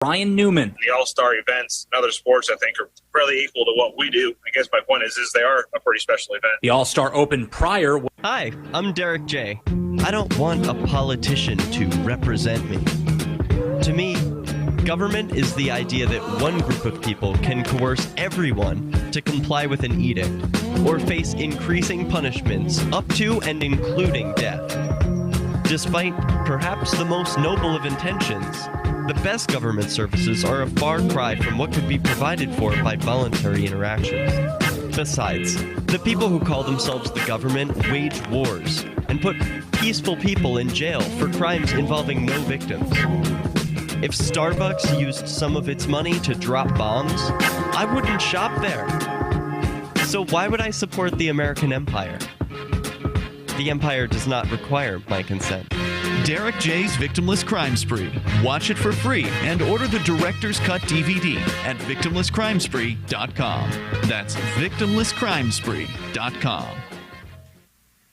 Ryan Newman. The all-star events and other sports, I think, are fairly equal to what we do. I guess my point is they are a pretty special event. The All-Star Open prior. Hi, I'm Derek J. I don't want a politician to represent me. To me, government is the idea that one group of people can coerce everyone to comply with an edict or face increasing punishments up to and including death. Despite perhaps the most noble of intentions, the best government services are a far cry from what could be provided for by voluntary interactions. Besides, the people who call themselves the government wage wars and put peaceful people in jail for crimes involving no victims. If Starbucks used some of its money to drop bombs, I wouldn't shop there. So why would I support the American empire? The empire does not require my consent. Derek J's Victimless Crime Spree. Watch it for free and order the Director's Cut DVD at victimlesscrimespree.com. That's victimlesscrimespree.com.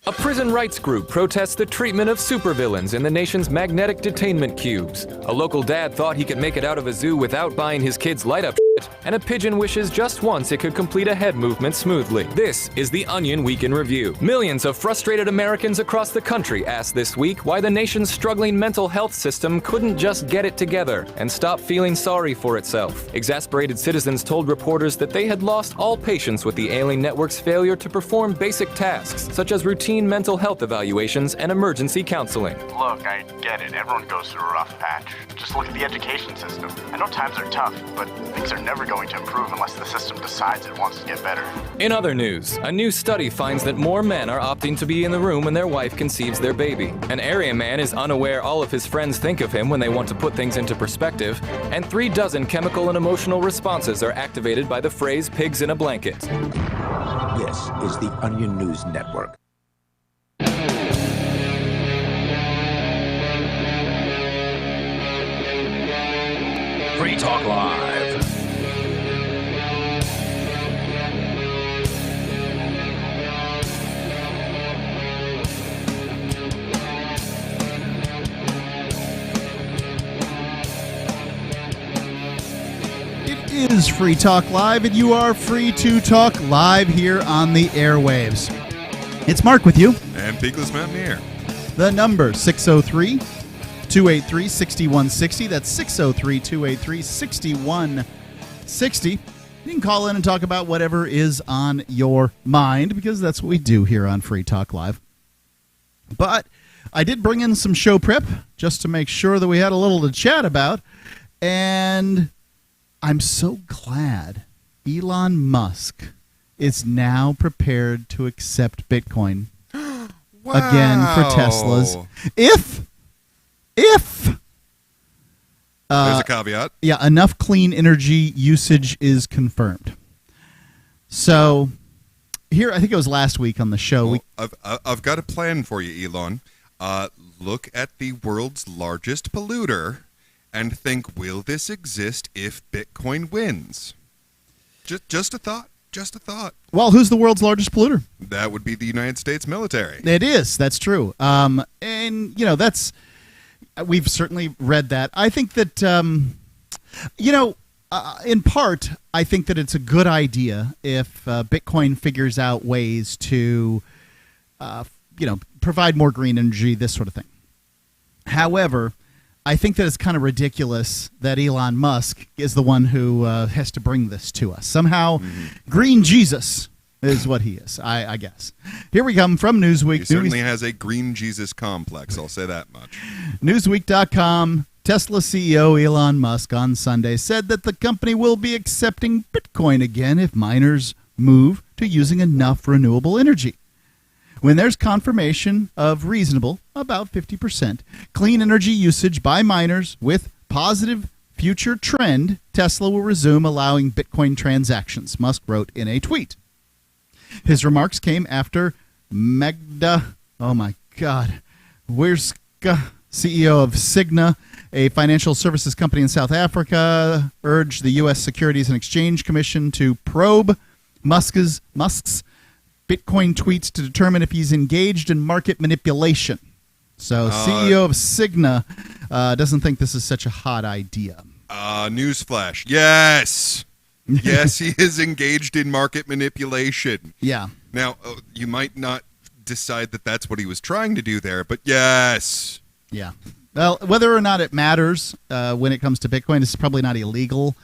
A prison rights group protests the treatment of supervillains in the nation's magnetic detainment cubes. A local dad thought he could make it out of a zoo without buying his kids light-up shit, and a pigeon wishes just once it could complete a head movement smoothly. This is the Onion Week in Review. Millions of frustrated Americans across the country asked this week why the nation's struggling mental health system couldn't just get it together and stop feeling sorry for itself. Exasperated citizens told reporters that they had lost all patience with the ailing network's failure to perform basic tasks, such as routine mental health evaluations and emergency counseling. Look, I get it. Everyone goes through a rough patch. Just look at the education system. I know times are tough, but things are never going to improve unless the system decides it wants to get better. In other news, a new study finds that more men are opting to be in the room when their wife conceives their baby. An area man is unaware all of his friends think of him when they want to put things into perspective, and 36 chemical and emotional responses are activated by the phrase pigs in a blanket. This is the Onion News Network. Free Talk Live. It is Free Talk Live, and you are free to talk live here on the airwaves. It's Mark with you. And Peakless Mountaineer. The number, 603-283-6160. That's 603-283-6160. You can call in and talk about whatever is on your mind, because that's what we do here on Free Talk Live. But I did bring in some show prep just to make sure that we had a little to chat about. And I'm so glad Elon Musk is now prepared to accept Bitcoin again for Teslas. If there's a caveat. Yeah, enough clean energy usage is confirmed. So here, I think it was last week on the show. Well, I've got a plan for you, Elon. Look at the world's largest polluter and think, will this exist if Bitcoin wins? Just a thought. Just a thought. Well, who's the world's largest polluter? That would be the United States military. It is. That's true. And, you know, we've certainly read that. I think that, in part, I think that it's a good idea if Bitcoin figures out ways to, provide more green energy, this sort of thing. However, I think that it's kind of ridiculous that Elon Musk is the one who has to bring this to us. Somehow, Green Jesus is what he is, I guess. Here we come from Newsweek. He certainly has a Green Jesus complex, I'll say that much. Newsweek.com, Tesla CEO Elon Musk on Sunday said that the company will be accepting Bitcoin again if miners move to using enough renewable energy. When there's confirmation of reasonable, about 50%, clean energy usage by miners with positive future trend, Tesla will resume allowing Bitcoin transactions, Musk wrote in a tweet. His remarks came after Magda, Wierska, CEO of Cigna, a financial services company in South Africa, urged the U.S. Securities and Exchange Commission to probe Musk's Bitcoin tweets to determine if he's engaged in market manipulation. So CEO of Cigna doesn't think this is such a hot idea. Newsflash. Yes. Yes, he is engaged in market manipulation. Yeah. Now, you might not decide that that's what he was trying to do there, but yes. Yeah. Well, whether or not it matters when it comes to Bitcoin, it's probably not illegal.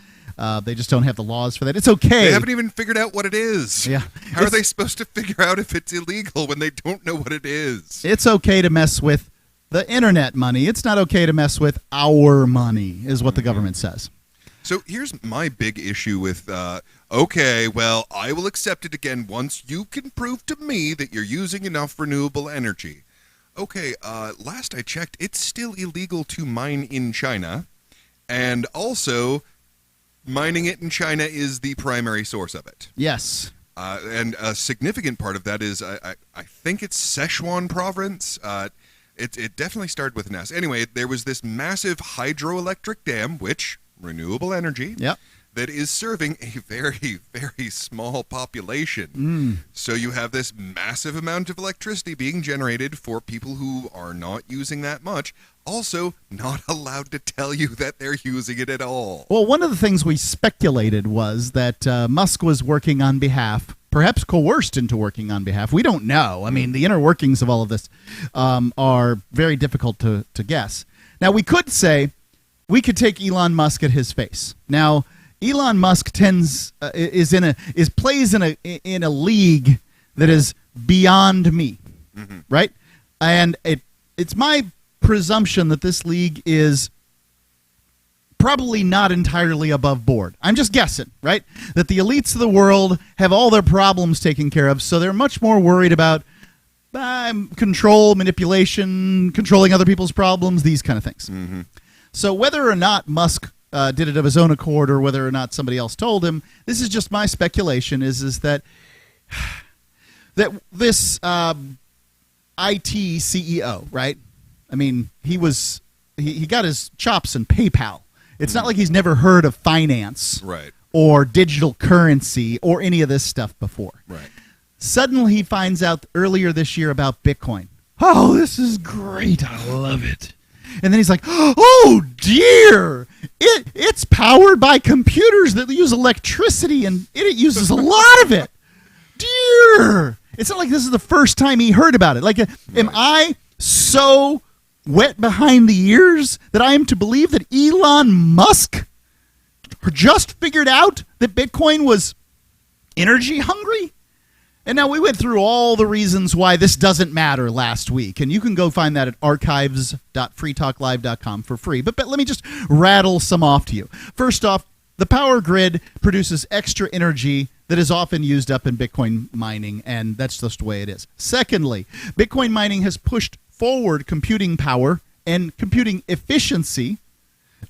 They just don't have the laws for that. It's okay. They haven't even figured out what it is. Yeah. How are they supposed to figure out if it's illegal when they don't know what it is? It's okay to mess with the internet money. It's not okay to mess with our money, is what the government says. So here's my big issue with, okay, well, I will accept it again once you can prove to me that you're using enough renewable energy. Okay, last I checked, it's still illegal to mine in China, and also mining it in China is the primary source of it. Yes. And a significant part of that is, I think it's Sichuan province. It definitely started with an S. Anyway, there was this massive hydroelectric dam, which, renewable energy, yep, that is serving a very, very small population. So you have this massive amount of electricity being generated for people who are not using that much, also not allowed to tell you that they're using it at all. Well, one of the things we speculated was that Musk was working on behalf, perhaps coerced into working on behalf. We don't know. I mean, the inner workings of all of this are very difficult to guess. Now, we could say, we could take Elon Musk at his face. Now, Elon Musk plays in a league that is beyond me, right? And it's my presumption that this league is probably not entirely above board. I'm just guessing, right? That the elites of the world have all their problems taken care of, so they're much more worried about control, manipulation, controlling other people's problems, these kind of things. So whether or not Musk did it of his own accord or whether or not somebody else told him, this is just my speculation, is that this IT CEO, right? I mean, he got his chops in PayPal. It's not like he's never heard of finance, right, or digital currency or any of this stuff before. Right. Suddenly he finds out earlier this year about Bitcoin. Oh, this is great. I love it. And then he's like, oh, dear, it's powered by computers that use electricity, and it uses a lot of it. Dear. It's not like this is the first time he heard about it. Like, am I so wet behind the ears that I am to believe that Elon Musk just figured out that Bitcoin was energy hungry? And now we went through all the reasons why this doesn't matter last week, and you can go find that at archives.freetalklive.com for free. But let me just rattle some off to you. First off, the power grid produces extra energy that is often used up in Bitcoin mining, and that's just the way it is. Secondly, Bitcoin mining has pushed forward computing power and computing efficiency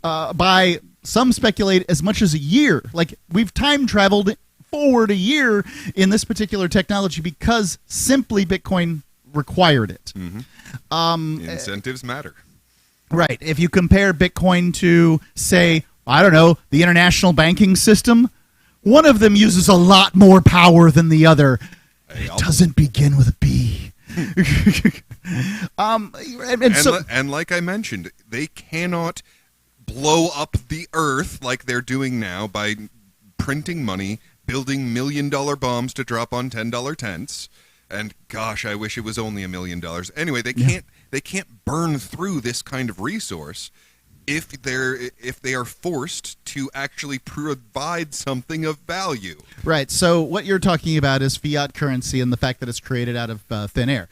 by, some speculate, as much as a year. Like, we've time traveled forward a year in this particular technology because simply Bitcoin required it. Incentives matter. Right. If you compare Bitcoin to, say, I don't know, the international banking system, one of them uses a lot more power than the other. It doesn't begin with a B. And like I mentioned, they cannot blow up the earth like they're doing now by printing money, building $1 million bombs to drop on $10 tents, and gosh, I wish it was only $1 million. Anyway, they can't burn through this kind of resource if they are forced to actually provide something of value. Right. So what you're talking about is fiat currency and the fact that it's created out of thin air.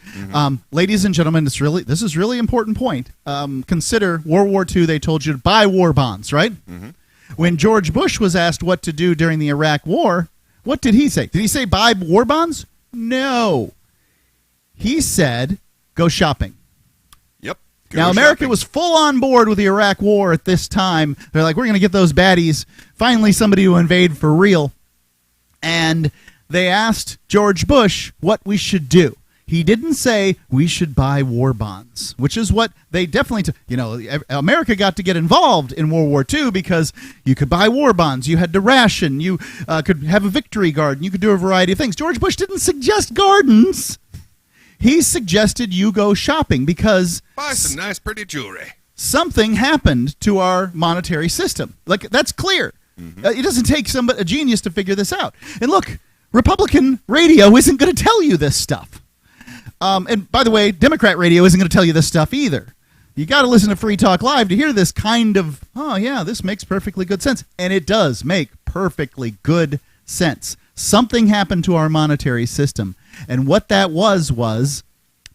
Ladies and gentlemen, this is really important point. Consider World War II. They told you to buy war bonds, right? When George Bush was asked what to do during the Iraq War, what did he say? Did he say buy war bonds? No. He said go shopping. Yep. Now, America was full on board with the Iraq War at this time. They're like, we're going to get those baddies, finally somebody to invade for real. And they asked George Bush what we should do. He didn't say we should buy war bonds, which is what they definitely America got to get involved in World War II because you could buy war bonds, you had to ration, you could have a victory garden, you could do a variety of things. George Bush didn't suggest gardens. He suggested you go shopping because buy some nice, pretty jewelry. something happened to our monetary system. Like, that's clear. It doesn't take a genius to figure this out. And look, Republican radio isn't going to tell you this stuff. And by the way, Democrat radio isn't going to tell you this stuff either. You got to listen to Free Talk Live to hear this kind of, oh yeah, this makes perfectly good sense. And it does make perfectly good sense. Something happened to our monetary system. And what that was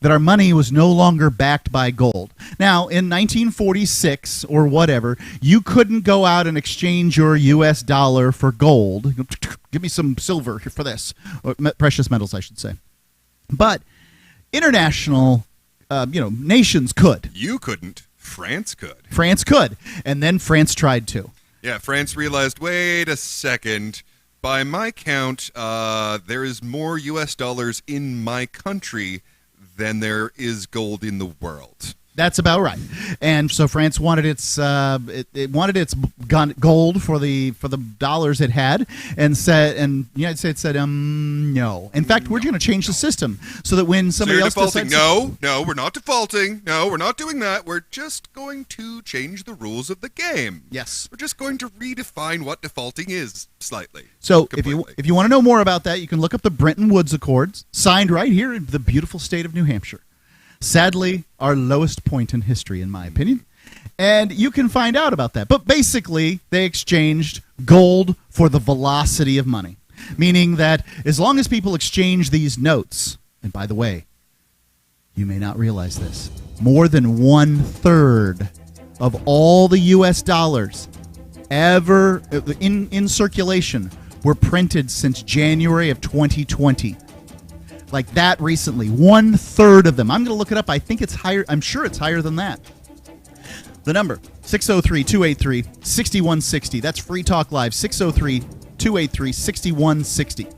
that our money was no longer backed by gold. Now, in 1946 or whatever, you couldn't go out and exchange your U.S. dollar for gold. Give me some silver for this. Or precious metals, I should say. But international nations could. You couldn't. France could. France could. And then France tried to. Yeah, France realized, wait a second. By my count, there is more U.S. dollars in my country than there is gold in the world. That's about right. And so France wanted its it wanted its gold for the dollars it had, and the United States said no. In fact, we're going to change the system so that when somebody else defaulting. decides No, we're not defaulting. No, we're not doing that. We're just going to change the rules of the game. Yes. We're just going to redefine what defaulting is slightly. So completely. if you want to know more about that, you can look up the Bretton Woods Accords, signed right here in the beautiful state of New Hampshire. Sadly, our lowest point in history, in my opinion. And you can find out about that. But basically, they exchanged gold for the velocity of money, meaning that as long as people exchange these notes, and by the way, you may not realize this, more than 1/3 of all the U.S. dollars ever in circulation were printed since January of 2020. Like that recently. 1/3 of them. I'm going to look it up. I think it's higher. I'm sure it's higher than that. The number, 603-283-6160. That's Free Talk Live, 603-283-6160.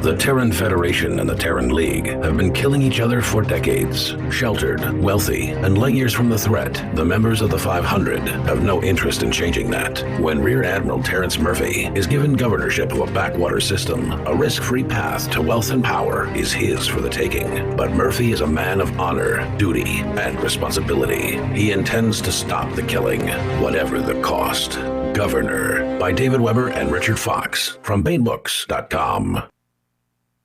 The Terran Federation and the Terran League have been killing each other for decades. Sheltered, wealthy, and light years from the threat, the members of the 500 have no interest in changing that. When Rear Admiral Terrence Murphy is given governorship of a backwater system, a risk-free path to wealth and power is his for the taking. But Murphy is a man of honor, duty, and responsibility. He intends to stop the killing, whatever the cost. Governor, by David Weber and Richard Fox, from BaneBooks.com.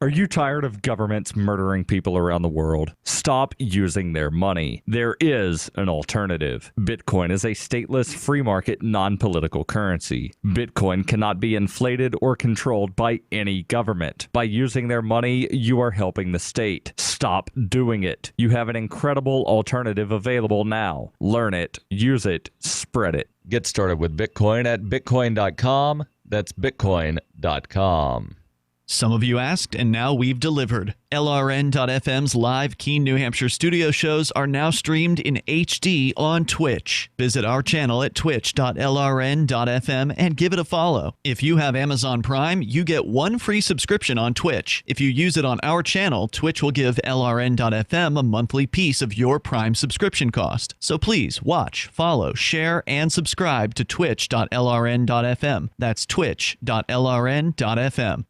Are you tired of governments murdering people around the world? Stop using their money. There is an alternative. Bitcoin is a stateless, free market, non-political currency. Bitcoin cannot be inflated or controlled by any government. By using their money, you are helping the state. Stop doing it. You have an incredible alternative available now. Learn it, use it, spread it. Get started with Bitcoin at Bitcoin.com. That's Bitcoin.com. Some of you asked, and now we've delivered. LRN.FM's live Keene, New Hampshire studio shows are now streamed in HD on Twitch. Visit our channel at twitch.lrn.fm and give it a follow. If you have Amazon Prime, you get one free subscription on Twitch. If you use it on our channel, Twitch will give LRN.FM a monthly piece of your Prime subscription cost. So please watch, follow, share, and subscribe to twitch.lrn.fm. That's twitch.lrn.fm.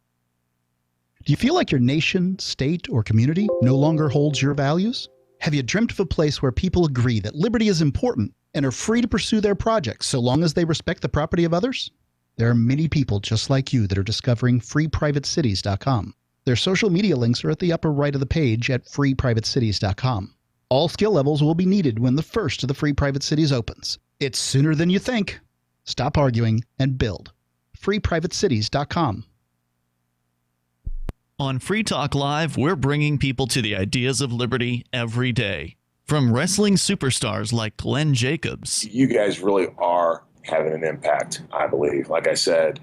Do you feel like your nation, state, or community no longer holds your values? Have you dreamt of a place where people agree that liberty is important and are free to pursue their projects so long as they respect the property of others? There are many people just like you that are discovering freeprivatecities.com. Their social media links are at the upper right of the page at freeprivatecities.com. All skill levels will be needed when the first of the Free Private Cities opens. It's sooner than you think. Stop arguing and build. freeprivatecities.com. On Free Talk Live, we're bringing people to the ideas of liberty every day. From wrestling superstars like Glenn Jacobs. You guys really are having an impact, I believe. Like I said,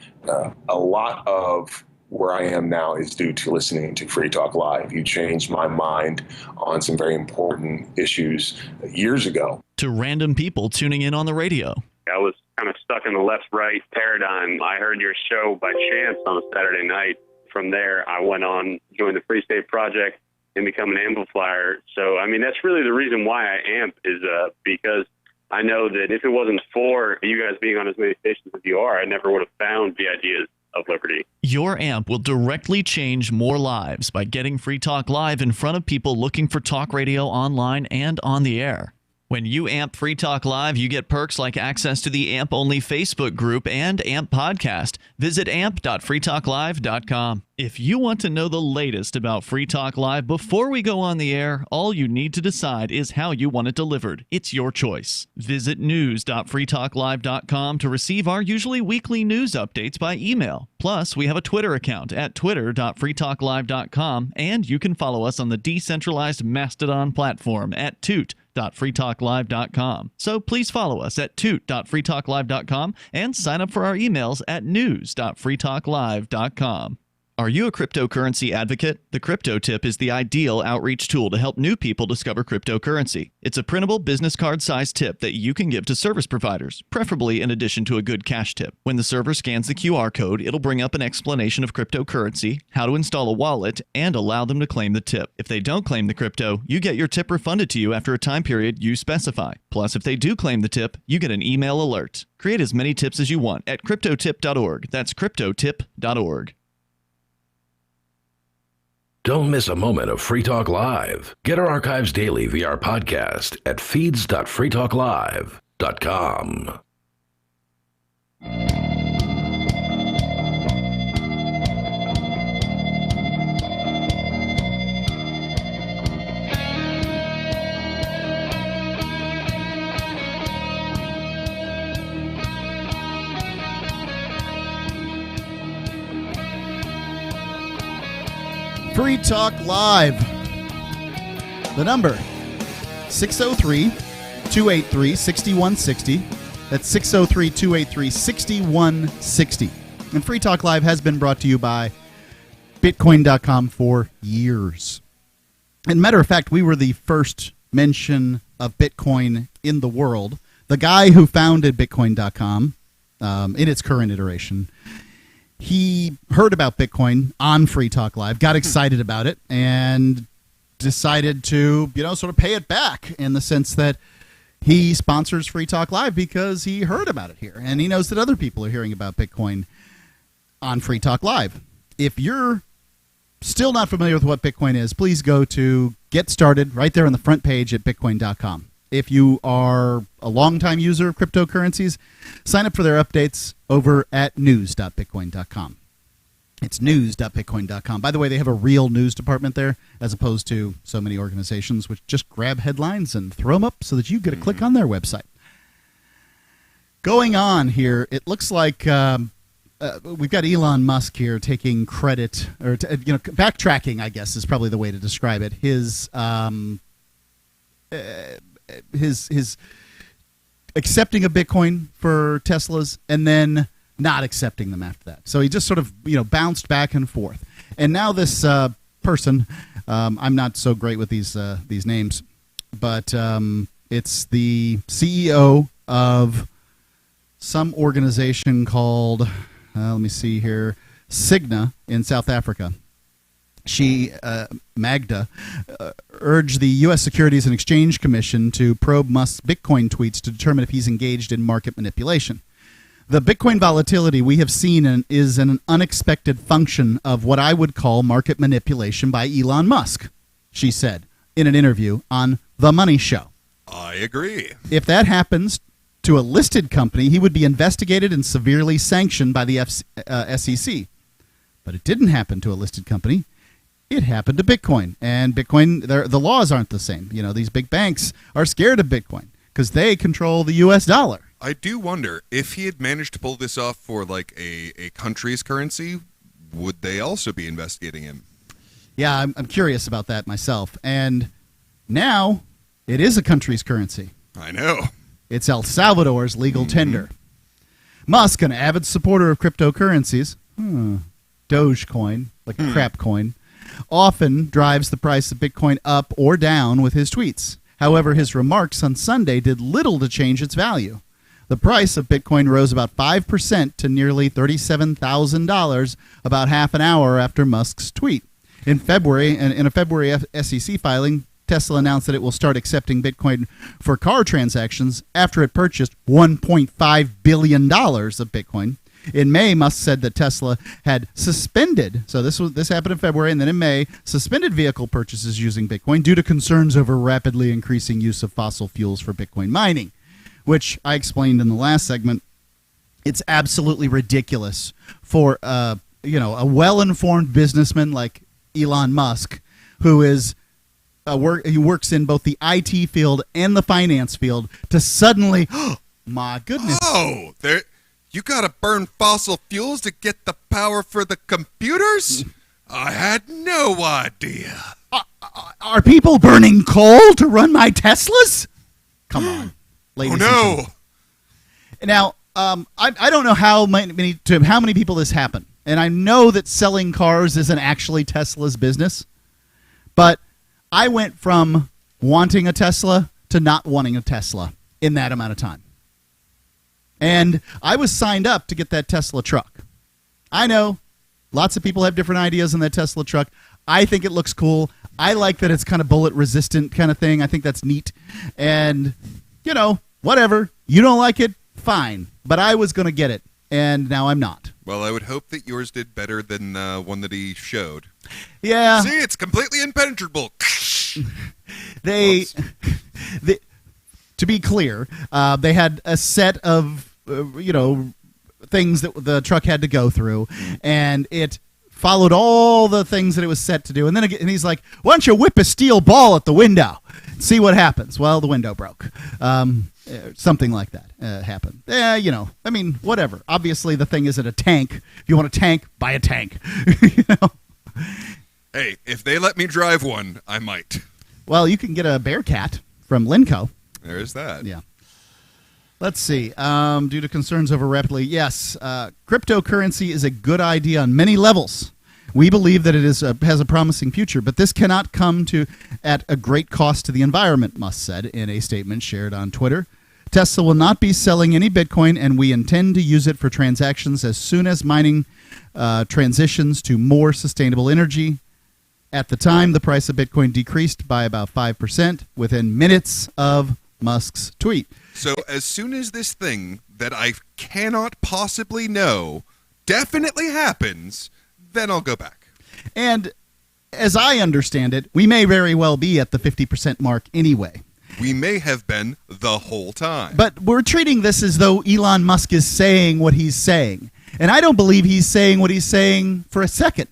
a lot of where I am now is due to listening to Free Talk Live. You changed my mind on some very important issues years ago. To random people tuning in on the radio. I was kind of stuck in the left-right paradigm. I heard your show by chance on a Saturday night. From there, I went on, joined the Free State Project, and become an amplifier. So, I mean, that's really the reason why I amp is because I know that if it wasn't for you guys being on as many stations as you are, I never would have found the ideas of liberty. Your AMP will directly change more lives by getting Free Talk Live in front of people looking for talk radio online and on the air. When you AMP Free Talk Live, you get perks like access to the AMP-only Facebook group and AMP podcast. Visit amp.freetalklive.com. If you want to know the latest about Free Talk Live before we go on the air, all you need to decide is how you want it delivered. It's your choice. Visit news.freetalklive.com to receive our usually weekly news updates by email. Plus, we have a Twitter account at twitter.freetalklive.com, and you can follow us on the decentralized Mastodon platform at toot.freetalklive.com. So please follow us at toot.freetalklive.com and sign up for our emails at news.freetalklive.com. Are you a cryptocurrency advocate? The Crypto Tip is the ideal outreach tool to help new people discover cryptocurrency. It's a printable business card-sized tip that you can give to service providers, preferably in addition to a good cash tip. When the server scans the QR code, it'll bring up an explanation of cryptocurrency, how to install a wallet, and allow them to claim the tip. If they don't claim the crypto, you get your tip refunded to you after a time period you specify. Plus, if they do claim the tip, you get an email alert. Create as many tips as you want at cryptotip.org. That's cryptotip.org. Don't miss a moment of Free Talk Live. Get our archives daily via our podcast at feeds.freetalklive.com. Free Talk Live. The number, 603-283-6160. That's 603-283-6160. And Free Talk Live has been brought to you by Bitcoin.com for years. And matter of fact, we were the first mention of Bitcoin in the world. The guy who founded Bitcoin.com, in its current iteration, he heard about Bitcoin on Free Talk Live, got excited about it, and decided to, sort of pay it back in the sense that he sponsors Free Talk Live because he heard about it here, and he knows that other people are hearing about Bitcoin on Free Talk Live. If you're still not familiar with what Bitcoin is, please go to Get Started right there on the front page at Bitcoin.com. If you are a longtime user of cryptocurrencies, sign up for their updates over at news.bitcoin.com. It's news.bitcoin.com. By the way, they have a real news department there, as opposed to so many organizations which just grab headlines and throw them up so that you get a click on their website. Going on here, it looks like we've got Elon Musk here taking credit, or backtracking, I guess, is probably the way to describe it. His accepting a Bitcoin for Teslas and then not accepting them after that. So he just sort of bounced back and forth. And now this person, I'm not so great with these names, but it's the CEO of some organization called let me see here, Cigna in South Africa. She, Magda, urged the U.S. Securities and Exchange Commission to probe Musk's Bitcoin tweets to determine if he's engaged in market manipulation. The Bitcoin volatility we have seen is an unexpected function of what I would call market manipulation by Elon Musk, she said in an interview on The Money Show. I agree. If that happens to a listed company, he would be investigated and severely sanctioned by the SEC. But it didn't happen to a listed company. It happened to Bitcoin. And Bitcoin, the laws aren't the same. These big banks are scared of Bitcoin because they control the U.S. dollar. I do wonder, if he had managed to pull this off for like a country's currency, would they also be investigating him? Yeah, I'm curious about that myself. And now it is a country's currency. I know. It's El Salvador's legal tender. Musk, an avid supporter of cryptocurrencies, Dogecoin, like a crap coin, often drives the price of Bitcoin up or down with his tweets. However, his remarks on Sunday did little to change its value. The price of Bitcoin rose about 5% to nearly $37,000 about half an hour after Musk's tweet. In a February SEC filing, Tesla announced that it will start accepting Bitcoin for car transactions after it purchased $1.5 billion of Bitcoin. In May, Musk said that Tesla had suspended, so this happened in February, and then in May, suspended vehicle purchases using Bitcoin due to concerns over rapidly increasing use of fossil fuels for Bitcoin mining, which I explained in the last segment. It's absolutely ridiculous for a well-informed businessman like Elon Musk, who is he works in both the IT field and the finance field, to suddenly, oh, my goodness. Oh, you got to burn fossil fuels to get the power for the computers? I had no idea. Are people burning coal to run my Teslas? Come on, ladies. Oh, no. And now, I don't know how many people this happened, and I know that selling cars isn't actually Tesla's business, but I went from wanting a Tesla to not wanting a Tesla in that amount of time. And I was signed up to get that Tesla truck. I know lots of people have different ideas on that Tesla truck. I think it looks cool. I like that it's kind of bullet resistant kind of thing. I think that's neat. And, whatever. You don't like it? Fine. But I was going to get it, and now I'm not. Well, I would hope that yours did better than one that he showed. Yeah. See, it's completely impenetrable. To be clear, they had a set of, things that the truck had to go through, and it followed all the things that it was set to do. And then he's like, why don't you whip a steel ball at the window? See what happens. Well, the window broke. Something like that happened. Whatever. Obviously, the thing isn't a tank. If you want a tank, buy a tank. Hey, if they let me drive one, I might. Well, you can get a Bearcat from Linco. There's that. Yeah. Let's see. Due to concerns over rapidly, yes, cryptocurrency is a good idea on many levels. We believe that it has a promising future, but this cannot come at a great cost to the environment, Musk said in a statement shared on Twitter. Tesla will not be selling any Bitcoin, and we intend to use it for transactions as soon as mining transitions to more sustainable energy. At the time, the price of Bitcoin decreased by about 5% within minutes of Musk's tweet. So as soon as this thing that I cannot possibly know definitely happens, then I'll go back. And as I understand it, we may very well be at the 50% mark anyway. We may have been the whole time. But we're treating this as though Elon Musk is saying what he's saying. And I don't believe he's saying what he's saying for a second.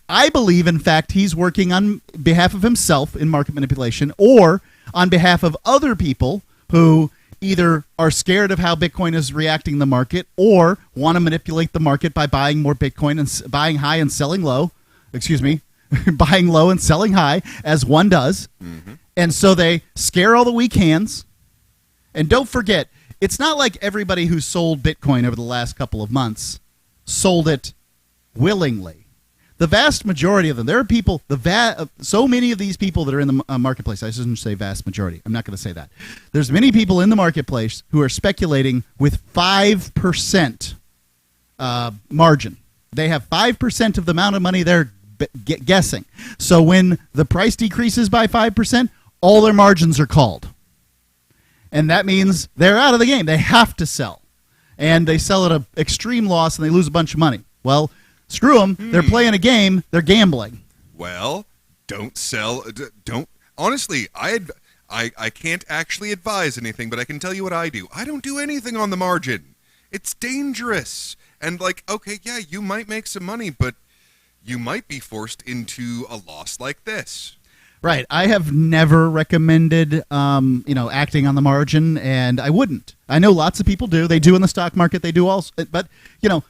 I believe, in fact, he's working on behalf of himself in market manipulation, or on behalf of other people who either are scared of how Bitcoin is reacting in the market, or want to manipulate the market by buying more Bitcoin and buying high and selling low. Buying low and selling high, as one does. Mm-hmm. And so they scare all the weak hands. And don't forget, it's not like everybody who sold Bitcoin over the last couple of months sold it willingly. The vast majority of them, there are people, so many of these people that are in the marketplace, I shouldn't say vast majority, I'm not going to say that. There's many people in the marketplace who are speculating with 5% margin. They have 5% of the amount of money they're guessing. So when the price decreases by 5%, all their margins are called. And that means they're out of the game. They have to sell. And they sell at an extreme loss and they lose a bunch of money. Well, screw them. They're playing a game. They're gambling. Well, don't sell. Don't. Honestly, I can't actually advise anything, but I can tell you what I do. I don't do anything on the margin. It's dangerous. And okay, yeah, you might make some money, but you might be forced into a loss like this. Right. I have never recommended, acting on the margin, and I wouldn't. I know lots of people do. They do in the stock market. They do also. But,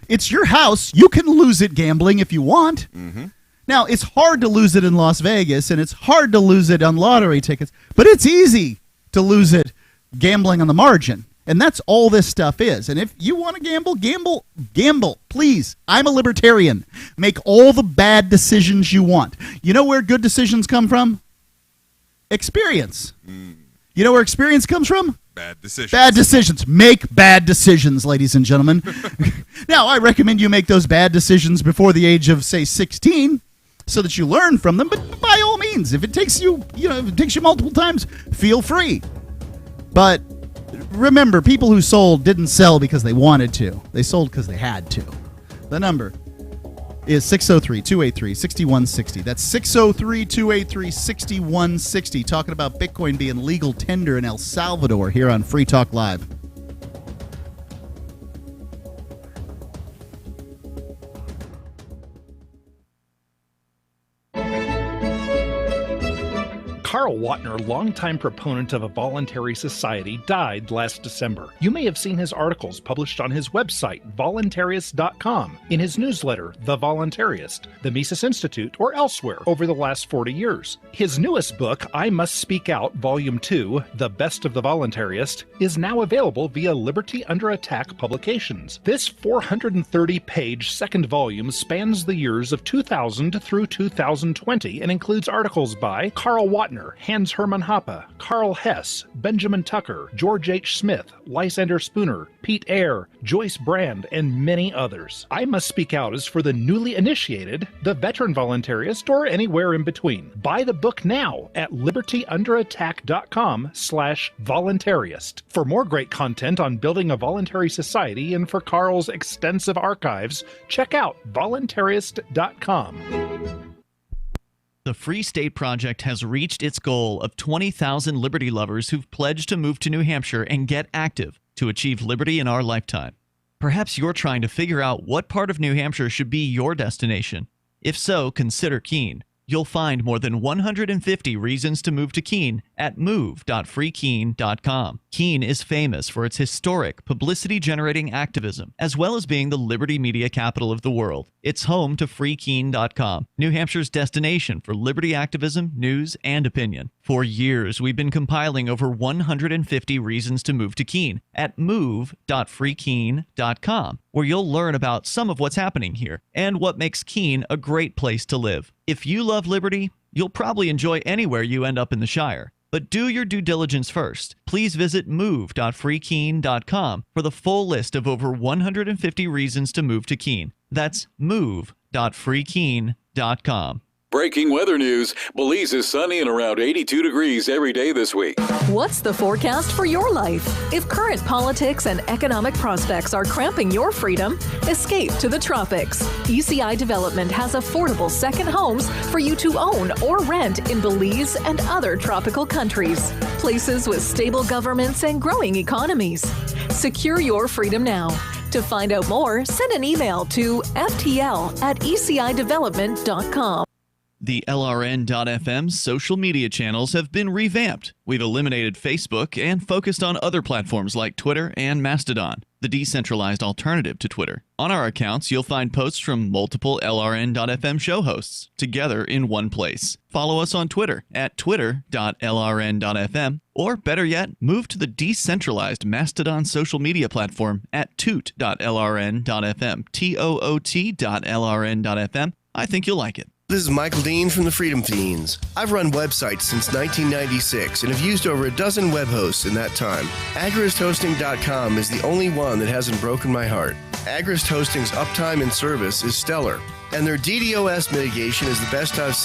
it's your house. You can lose it gambling if you want. Mm-hmm. Now, it's hard to lose it in Las Vegas, and it's hard to lose it on lottery tickets, but it's easy to lose it gambling on the margin. And that's all this stuff is. And if you want to gamble, please. I'm a libertarian. Make all the bad decisions you want. You know where good decisions come from? Experience. You know where experience comes from? Bad decisions. Bad decisions. Make bad decisions, ladies and gentlemen. Now, I recommend you make those bad decisions before the age of, say, 16, so that you learn from them. But by all means, if it takes you, if it takes you multiple times, feel free. But remember, people who sold didn't sell because they wanted to. They sold because they had to. The number is 603-283-6160. That's 603-283-6160. Talking about Bitcoin being legal tender in El Salvador here on Free Talk Live. Carl Watner, longtime proponent of a voluntary society, died last December. You may have seen his articles published on his website, voluntarist.com, in his newsletter, The Voluntarist, the Mises Institute, or elsewhere over the last 40 years. His newest book, I Must Speak Out, Volume 2, The Best of the Voluntarist, is now available via Liberty Under Attack Publications. This 430-page second volume spans the years of 2000 through 2020 and includes articles by Carl Watner, Hans Hermann Hoppe, Carl Hess, Benjamin Tucker, George H. Smith, Lysander Spooner, Pete Eyre, Joyce Brand, and many others. I Must Speak Out is for the newly initiated, the veteran voluntarist, or anywhere in between. Buy the book now at libertyunderattack.com/voluntarist. For more great content on building a voluntary society and for Carl's extensive archives, check out voluntarist.com. The Free State Project has reached its goal of 20,000 liberty lovers who've pledged to move to New Hampshire and get active to achieve liberty in our lifetime. Perhaps you're trying to figure out what part of New Hampshire should be your destination. If so, consider Keene. You'll find more than 150 reasons to move to Keene at move.freekeene.com. Keene is famous for its historic, publicity-generating activism, as well as being the liberty media capital of the world. It's home to freekeene.com, New Hampshire's destination for liberty activism, news, and opinion. For years, we've been compiling over 150 reasons to move to Keene at move.freekeene.com, where you'll learn about some of what's happening here and what makes Keene a great place to live. If you love liberty, you'll probably enjoy anywhere you end up in the Shire. But do your due diligence first. Please visit move.freekeene.com for the full list of over 150 reasons to move to Keene. That's move.freekeene.com. Breaking weather news. Belize is sunny and around 82 degrees every day this week. What's the forecast for your life? If current politics and economic prospects are cramping your freedom, escape to the tropics. ECI Development has affordable second homes for you to own or rent in Belize and other tropical countries. Places with stable governments and growing economies. Secure your freedom now. To find out more, send an email to ftl@ecidevelopment.com. The LRN.FM social media channels have been revamped. We've eliminated Facebook and focused on other platforms like Twitter and Mastodon, the decentralized alternative to Twitter. On our accounts, you'll find posts from multiple LRN.FM show hosts together in one place. Follow us on Twitter at twitter.lrn.fm, or better yet, move to the decentralized Mastodon social media platform at toot.lrn.fm, toot.lrn.fm. I think you'll like it. This is Michael Dean from the Freedom Fiends. I've run websites since 1996 and have used over a dozen web hosts in that time. AgristHosting.com is the only one that hasn't broken my heart. Agrist Hosting's uptime and service is stellar, and their DDoS mitigation is the best I've seen.